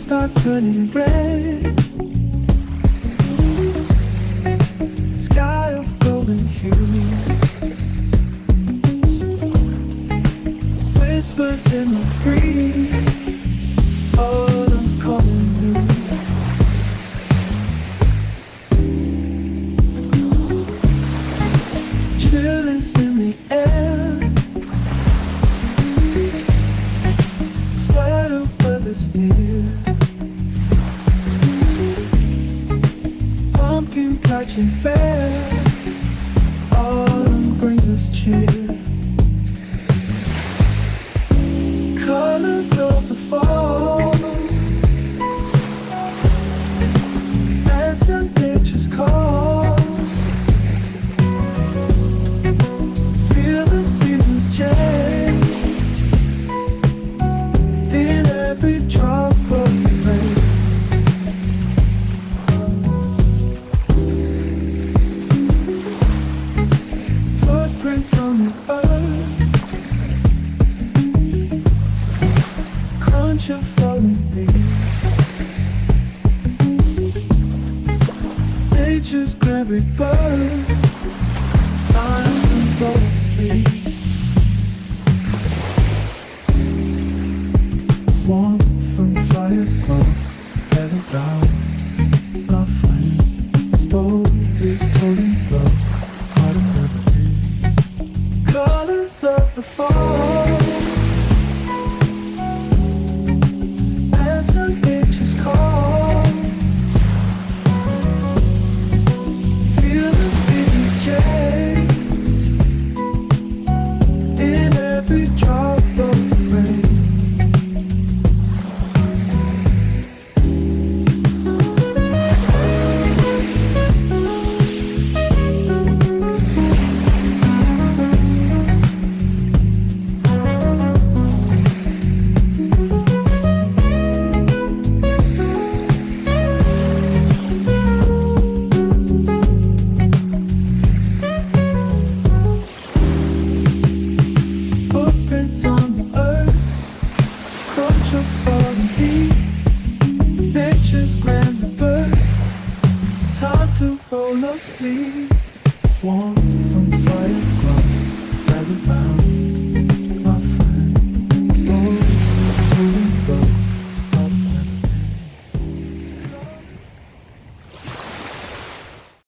start turning red. Sky of golden hue, whispers in the breeze, autumn's calling you. Chill is in the air, sweater weather's near, pumpkin catching fair, autumn brings us cheer. Colors of the fall, answer nature's call. Feel the seasons change in every drop of rain. Footprints on the earth, crunch of falling leaves, nature's grand rebirth, time to go to sleep. Warmth from fire's glow, gather round, my friend. Stories told in love, autumn memories. Colors of the fall, answer nature's call. Feel the seasons change in every drop of rain. Footprints on the earth, crunch of falling leaves, nature's grand rebirth, time to roll up sleeves. Warm